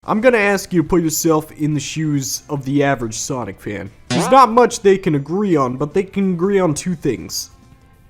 I'm gonna ask you to put yourself in the shoes of the average Sonic fan. There's not much they can agree on, but they can agree on two things.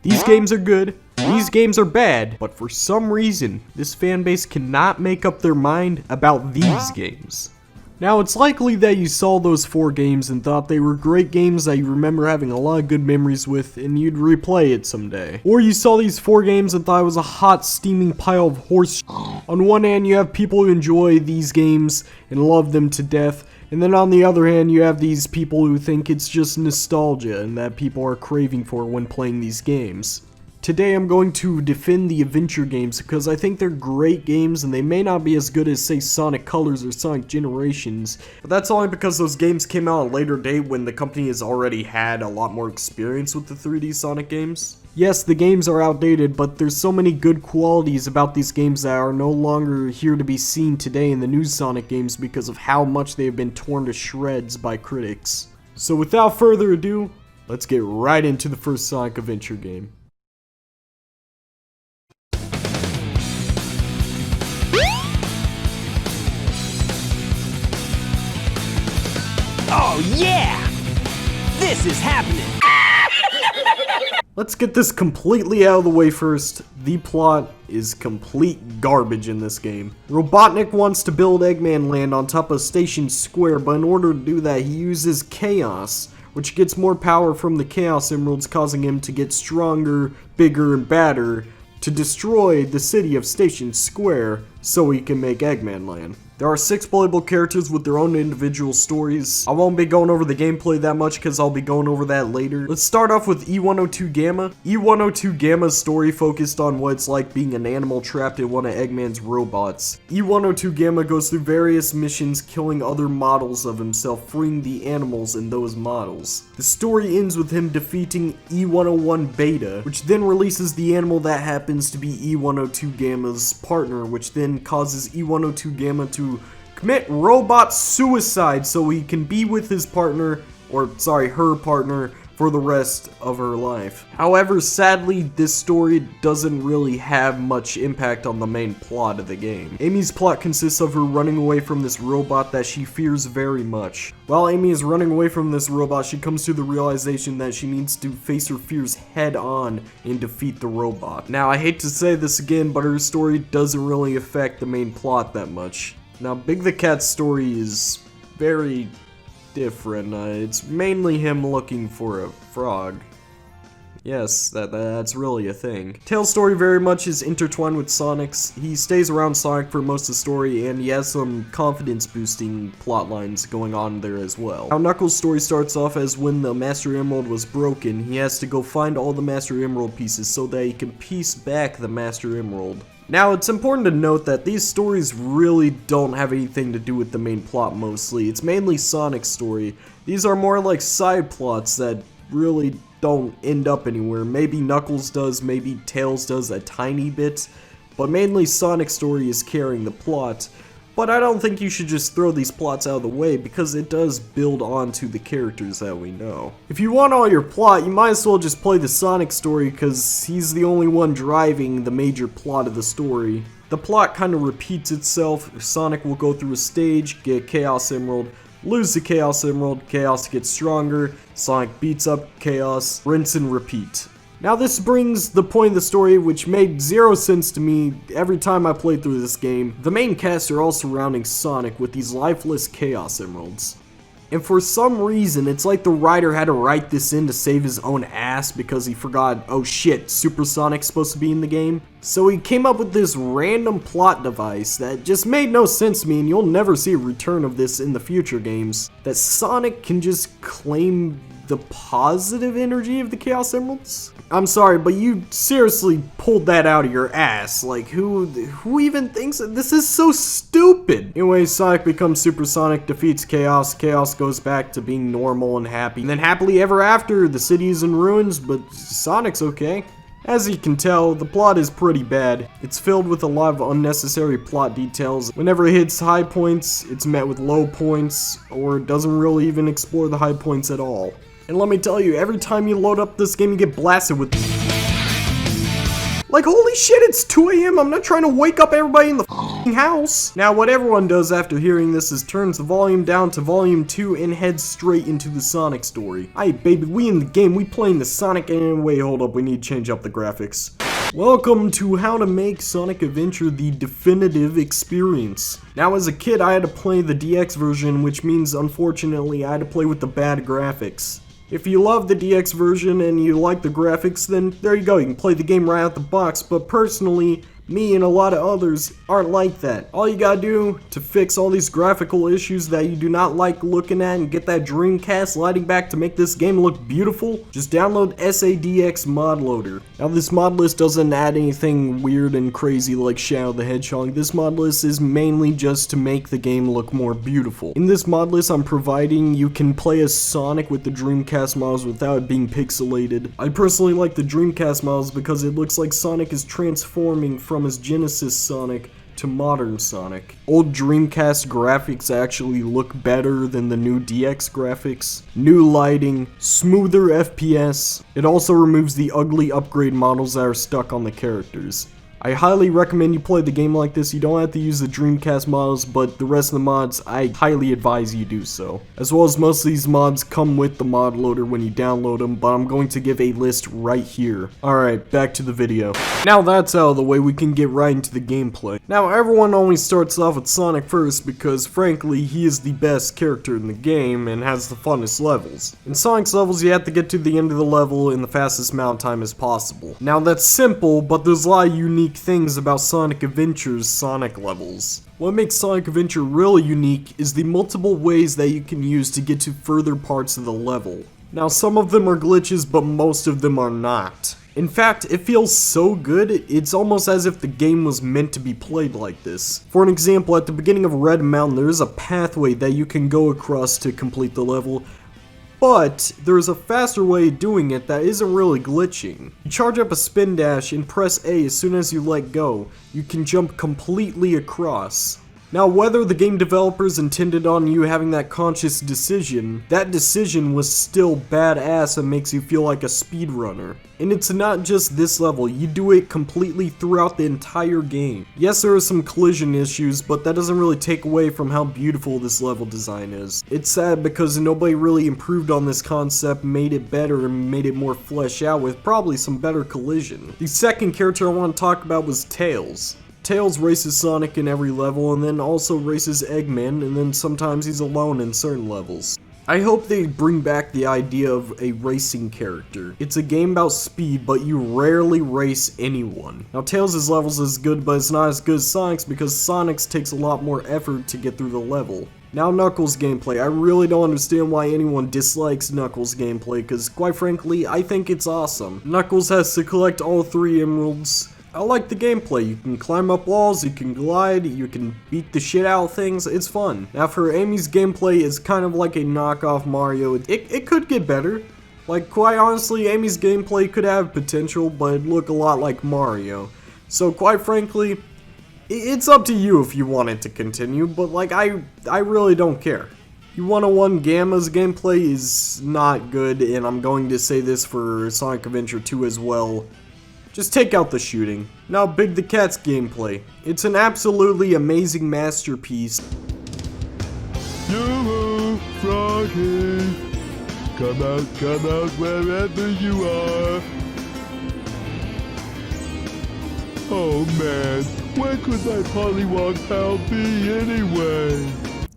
These games are good, these games are bad, but for some reason, this fan base cannot make up their mind about these games. Now, it's likely that you saw those 4 games and thought they were great games that you remember having a lot of good memories with and you'd replay it someday. Or you saw these 4 games and thought it was a hot, steaming pile of horse shit. On one hand, you have people who enjoy these games and love them to death, and then on the other hand, you have these people who think it's just nostalgia and that people are craving for when playing these games. Today I'm going to defend the adventure games because I think they're great games and they may not be as good as, say, Sonic Colors or Sonic Generations, but that's only because those games came out at a later date when the company has already had a lot more experience with the 3D Sonic games. Yes, the games are outdated, but there's so many good qualities about these games that are no longer here to be seen today in the new Sonic games because of how much they have been torn to shreds by critics. So without further ado, let's get right into the first Sonic Adventure game. Oh yeah! This is happening! Let's get this completely out of the way first. The plot is complete garbage in this game. Robotnik wants to build Eggman Land on top of Station Square, but in order to do that he uses Chaos, which gets more power from the Chaos Emeralds, causing him to get stronger, bigger, and badder to destroy the city of Station Square so he can make Eggman Land. There are 6 playable characters with their own individual stories. I won't be going over the gameplay that much because I'll be going over that later. Let's start off with E102 Gamma. E102 Gamma's story focused on what it's like being an animal trapped in one of Eggman's robots. E102 Gamma goes through various missions killing other models of himself, freeing the animals in those models. The story ends with him defeating E101 Beta, which then releases the animal that happens to be E102 Gamma's partner, which then causes E102 Gamma to commit robot suicide so he can be with his partner, or sorry, her partner, for the rest of her life. However, sadly, this story doesn't really have much impact on the main plot of the game. Amy's plot consists of her running away from this robot that she fears very much. While Amy is running away from this robot, she comes to the realization that she needs to face her fears head on and defeat the robot. Now, I hate to say this again, but her story doesn't really affect the main plot that much. Now, Big the Cat's story is very different. It's mainly him looking for a frog. Yes, that's really a thing. Tails' story very much is intertwined with Sonic's. He stays around Sonic for most of the story, and he has some confidence-boosting plot lines going on there as well. Now, Knuckles' story starts off as when the Master Emerald was broken, he has to go find all the Master Emerald pieces so that he can piece back the Master Emerald. Now, it's important to note that these stories really don't have anything to do with the main plot mostly. It's mainly Sonic's story. These are more like side plots that really don't end up anywhere. Maybe Knuckles does, maybe Tails does a tiny bit, but mainly Sonic's story is carrying the plot. But I don't think you should just throw these plots out of the way because it does build onto the characters that we know. If you want all your plot, you might as well just play the Sonic story because he's the only one driving the major plot of the story. The plot kind of repeats itself. Sonic will go through a stage, get Chaos Emerald, lose the Chaos Emerald, Chaos gets stronger, Sonic beats up Chaos, rinse and repeat. Now this brings the point of the story which made zero sense to me every time I played through this game. The main cast are all surrounding Sonic with these lifeless Chaos Emeralds. And for some reason, it's like the writer had to write this in to save his own ass because he forgot, oh shit, Super Sonic's supposed to be in the game. So he came up with this random plot device that just made no sense to me, and you'll never see a return of this in the future games. That Sonic can just claim the positive energy of the Chaos Emeralds? I'm sorry, but you seriously pulled that out of your ass. Like, who even thinks that? This is so stupid. Anyway, Sonic becomes Super Sonic, defeats Chaos. Chaos goes back to being normal and happy. And then happily ever after, the city is in ruins, but Sonic's okay. As you can tell, the plot is pretty bad. It's filled with a lot of unnecessary plot details. Whenever it hits high points, it's met with low points, or doesn't really even explore the high points at all. And let me tell you, every time you load up this game, you get blasted with Like, holy shit, it's 2 a.m. I'm not trying to wake up everybody in the house. Now, what everyone does after hearing this is turns the volume down to volume 2 and heads straight into the Sonic story. Aight, baby, we in the game, we playing the Sonic, and wait, hold up, we need to change up the graphics. Welcome to how to make Sonic Adventure the definitive experience. Now, as a kid, I had to play the DX version, which means, unfortunately, I had to play with the bad graphics. If you love the DX version and you like the graphics, then there you go, you can play the game right out the box, but personally, me and a lot of others aren't like that. All you gotta do to fix all these graphical issues that you do not like looking at and get that Dreamcast lighting back to make this game look beautiful, just download SADX Mod Loader. Now, this mod list doesn't add anything weird and crazy like Shadow the Hedgehog. This mod list is mainly just to make the game look more beautiful. In this mod list I'm providing, you can play as Sonic with the Dreamcast models without it being pixelated. I personally like the Dreamcast models because it looks like Sonic is transforming from his Genesis Sonic to modern Sonic. Old Dreamcast graphics actually look better than the new DX graphics. New lighting, smoother FPS. It also removes the ugly upgrade models that are stuck on the characters. I highly recommend you play the game like this. You don't have to use the Dreamcast models, but the rest of the mods, I highly advise you do so. As well as most of these mods come with the mod loader when you download them, but I'm going to give a list right here. Alright, back to the video. Now that's out of the way, we can get right into the gameplay. Now, everyone always starts off with Sonic first because, frankly, he is the best character in the game and has the funnest levels. In Sonic's levels, you have to get to the end of the level in the fastest amount of time as possible. Now, that's simple, but there's a lot of unique things about Sonic Adventure's Sonic levels. What makes Sonic Adventure really unique is the multiple ways that you can use to get to further parts of the level. Now, some of them are glitches, but most of them are not. In fact, it feels so good, it's almost as if the game was meant to be played like this. For an example, at the beginning of Red Mountain, there is a pathway that you can go across to complete the level, but there's a faster way of doing it that isn't really glitching. You charge up a spin dash and press A as soon as you let go. You can jump completely across. Now, whether the game developers intended on you having that conscious decision, that decision was still badass and makes you feel like a speedrunner. And it's not just this level, you do it completely throughout the entire game. Yes, there are some collision issues, but that doesn't really take away from how beautiful this level design is. It's sad because nobody really improved on this concept, made it better, and made it more fleshed out with probably some better collision. The second character I want to talk about was Tails. Tails races Sonic in every level and then also races Eggman, and then sometimes he's alone in certain levels. I hope they bring back the idea of a racing character. It's a game about speed, but you rarely race anyone. Now, Tails' levels is good, but it's not as good as Sonic's because Sonic's takes a lot more effort to get through the level. Now, Knuckles gameplay. I really don't understand why anyone dislikes Knuckles gameplay, because quite frankly, I think it's awesome. Knuckles has to collect all 3 emeralds. I like the gameplay. You can climb up walls, you can glide, you can beat the shit out of things, it's fun. Now, for Amy's gameplay, is kind of like a knockoff Mario. It could get better. Like, quite honestly, Amy's gameplay could have potential, but it'd look a lot like Mario. So, quite frankly, it's up to you if you want it to continue, but like, I really don't care. U101 Gamma's gameplay is not good, and I'm going to say this for Sonic Adventure 2 as well. Just take out the shooting. Now, Big the Cat's gameplay. It's an absolutely amazing masterpiece. Yoo-hoo, Froggy! Come out wherever you are. Oh man, where could my Pollywog pal be anyway?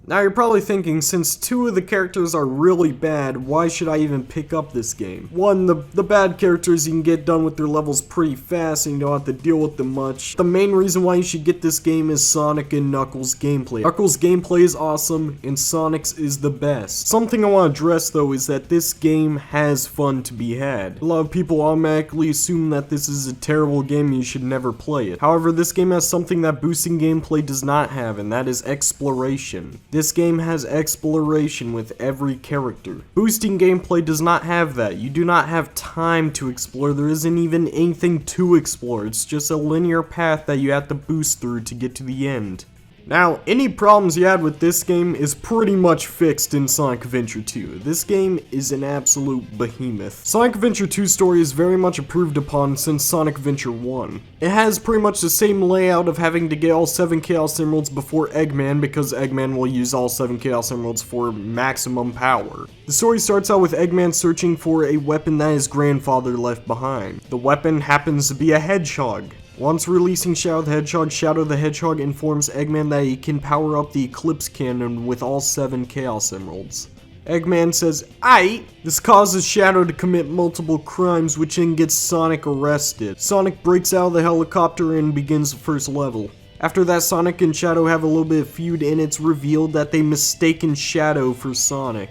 Now you're probably thinking, since 2 of the characters are really bad, why should I even pick up this game? One, the bad characters, you can get done with their levels pretty fast and you don't have to deal with them much. The main reason why you should get this game is Sonic and Knuckles gameplay. Knuckles gameplay is awesome and Sonic's is the best. Something I want to address though is that this game has fun to be had. A lot of people automatically assume that this is a terrible game and you should never play it. However, this game has something that boosting gameplay does not have, and that is exploration. This game has exploration with every character. Boosting gameplay does not have that. You do not have time to explore. There isn't even anything to explore. It's just a linear path that you have to boost through to get to the end. Now, any problems you had with this game is pretty much fixed in Sonic Adventure 2. This game is an absolute behemoth. Sonic Adventure 2's story is very much improved upon since Sonic Adventure 1. It has pretty much the same layout of having to get all 7 Chaos Emeralds before Eggman, because Eggman will use all 7 Chaos Emeralds for maximum power. The story starts out with Eggman searching for a weapon that his grandfather left behind. The weapon happens to be a hedgehog. Once releasing Shadow the Hedgehog informs Eggman that he can power up the Eclipse Cannon with all 7 Chaos Emeralds. Eggman says, "Aight!" This causes Shadow to commit multiple crimes, which then gets Sonic arrested. Sonic breaks out of the helicopter and begins the first level. After that, Sonic and Shadow have a little bit of feud, and it's revealed that they mistaken Shadow for Sonic.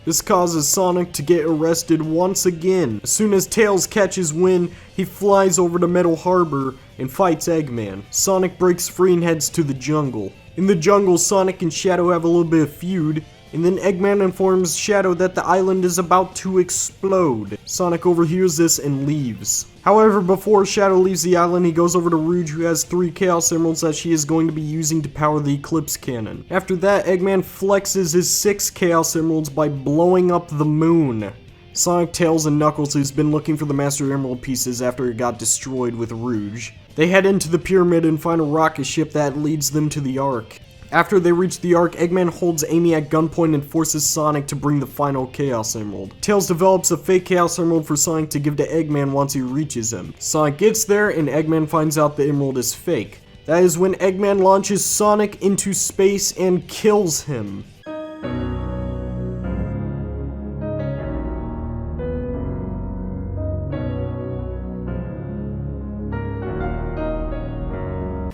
This causes Sonic to get arrested once again. As soon as Tails catches wind, he flies over to Metal Harbor and fights Eggman. Sonic breaks free and heads to the jungle. In the jungle, Sonic and Shadow have a little bit of feud, and then Eggman informs Shadow that the island is about to explode. Sonic overhears this and leaves. However, before Shadow leaves the island, he goes over to Rouge, who has 3 Chaos Emeralds that she is going to be using to power the Eclipse Cannon. After that, Eggman flexes his 6 Chaos Emeralds by blowing up the moon. Sonic, Tails, and Knuckles, who's been looking for the Master Emerald pieces after it got destroyed with Rouge. They head into the pyramid and find a rocket ship that leads them to the Ark. After they reach the Ark, Eggman holds Amy at gunpoint and forces Sonic to bring the final Chaos Emerald. Tails develops a fake Chaos Emerald for Sonic to give to Eggman once he reaches him. Sonic gets there and Eggman finds out the emerald is fake. That is when Eggman launches Sonic into space and kills him.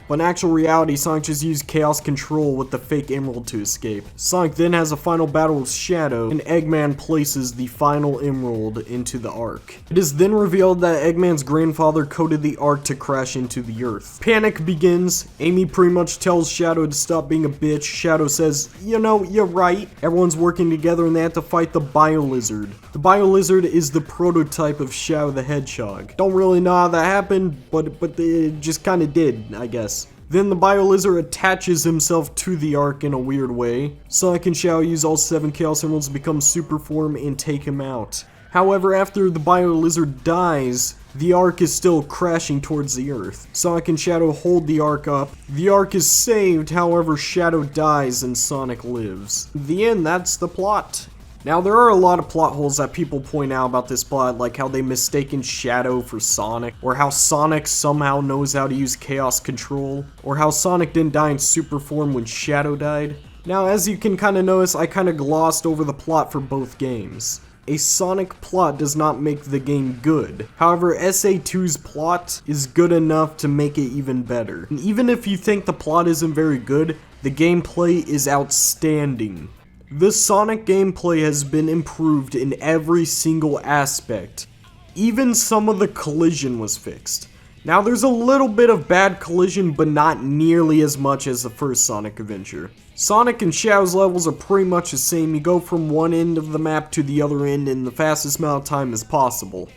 But in actual reality, Sonic just used Chaos Control with the fake emerald to escape. Sonic then has a final battle with Shadow, and Eggman places the final emerald into the Ark. It is then revealed that Eggman's grandfather coded the Ark to crash into the Earth. Panic begins. Amy pretty much tells Shadow to stop being a bitch. Shadow says, "You know, you're right." Everyone's working together and they have to fight the Bio-Lizard. The Bio-Lizard is the prototype of Shadow the Hedgehog. Don't really know how that happened, but it just kinda did, I guess. Then the Bio-Lizard attaches himself to the Ark in a weird way. Sonic and Shadow use all 7 Chaos Emeralds to become super form and take him out. However, after the Bio-Lizard dies, the Ark is still crashing towards the Earth. Sonic and Shadow hold the Ark up. The Ark is saved, however Shadow dies and Sonic lives. In the end, that's the plot. Now, there are a lot of plot holes that people point out about this plot, like how they mistaken Shadow for Sonic, or how Sonic somehow knows how to use Chaos Control, or how Sonic didn't die in super form when Shadow died. Now, as you can kinda notice, I kinda glossed over the plot for both games. A Sonic plot does not make the game good. However, SA2's plot is good enough to make it even better. And even if you think the plot isn't very good, the gameplay is outstanding. The Sonic gameplay has been improved in every single aspect. Even some of the collision was fixed. Now there's a little bit of bad collision, but not nearly as much as the first Sonic adventure. Sonic and Shadow's levels are pretty much the same. You go from one end of the map to the other end in the fastest amount of time as possible.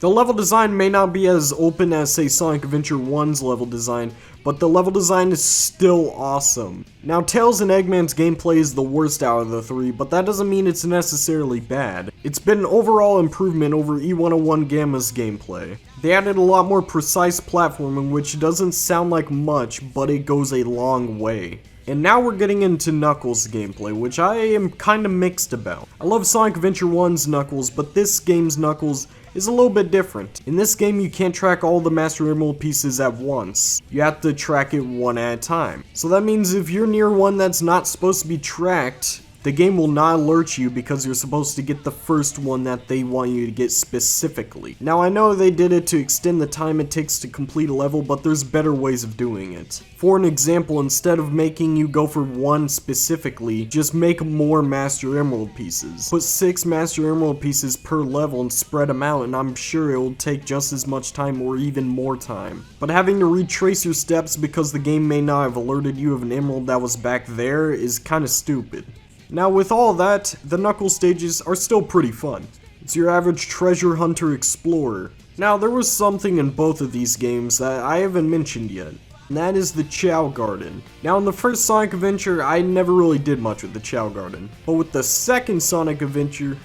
The level design may not be as open as, say, Sonic Adventure 1's level design, but the level design is still awesome. Now, Tails and Eggman's gameplay is the worst out of the 3, but that doesn't mean it's necessarily bad. It's been an overall improvement over E101 Gamma's gameplay. They added a lot more precise platforming, which doesn't sound like much, but it goes a long way. And now we're getting into Knuckles' gameplay, which I am kinda mixed about. I love Sonic Adventure 1's Knuckles, but this game's Knuckles is a little bit different. In this game, you can't track all the Master Emerald pieces at once. You have to track it one at a time. So that means if you're near one that's not supposed to be tracked, the game will not alert you because you're supposed to get the first one that they want you to get specifically. Now, I know they did it to extend the time it takes to complete a level, but there's better ways of doing it. For an example, instead of making you go for one specifically, just make more Master Emerald pieces. Put 6 Master Emerald pieces per level and spread them out, and I'm sure it will take just as much time or even more time. But having to retrace your steps because the game may not have alerted you of an emerald that was back there is kinda stupid. Now, with all that, the Knuckles stages are still pretty fun. It's your average treasure hunter explorer. Now, there was something in both of these games that I haven't mentioned yet. and that is the Chow Garden. Now in the first Sonic Adventure, I never really did much with the Chow Garden, but with the second Sonic Adventure,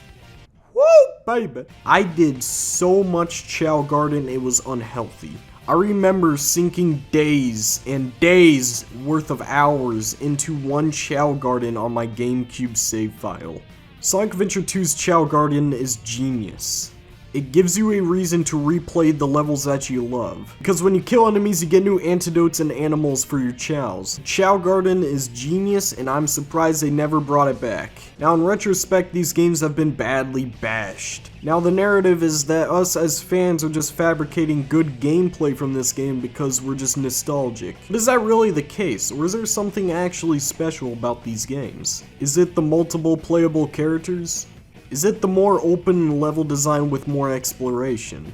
woo, baby, I did so much Chow Garden it was unhealthy. I remember sinking days and days worth of hours into one Chow Garden on my GameCube save file. Sonic Adventure 2's Chow Garden is genius. It gives you a reason to replay the levels that you love, because when you kill enemies you get new antidotes and animals for your chows. Chow Garden is genius and I'm surprised they never brought it back. Now in retrospect, these games have been badly bashed. Now the narrative is that us as fans are just fabricating good gameplay from this game because we're just nostalgic. But is that really the case, or is there something actually special about these games? Is it the multiple playable characters? Is it the more open level design with more exploration?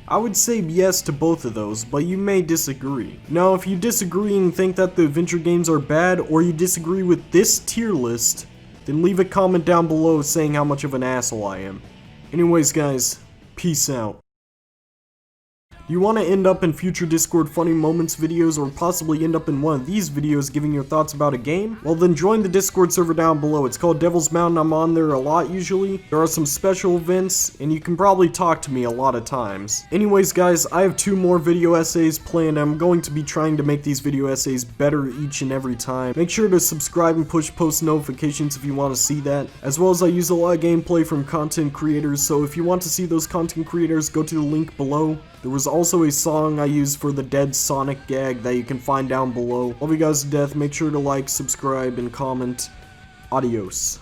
I would say yes to both of those, but you may disagree. Now, if you disagree and think that the adventure games are bad, or you disagree with this tier list, then leave a comment down below saying how much of an asshole I am. Anyways guys, peace out. You want to end up in future Discord funny moments videos, or possibly end up in one of these videos giving your thoughts about a game? Well then join the Discord server down below. It's called Devil's Mountain. I'm on there a lot usually. There are some special events, and you can probably talk to me a lot of times. Anyways guys, I have 2 more video essays planned. I'm going to be trying to make these video essays better each and every time. Make sure to subscribe and push post notifications if you want to see that. As well as I use a lot of gameplay from content creators, so if you want to see those content creators, go to the link below. There was also a song I used for the dead Sonic gag that you can find down below. Love you guys to death. Make sure to like, subscribe, and comment. Adios.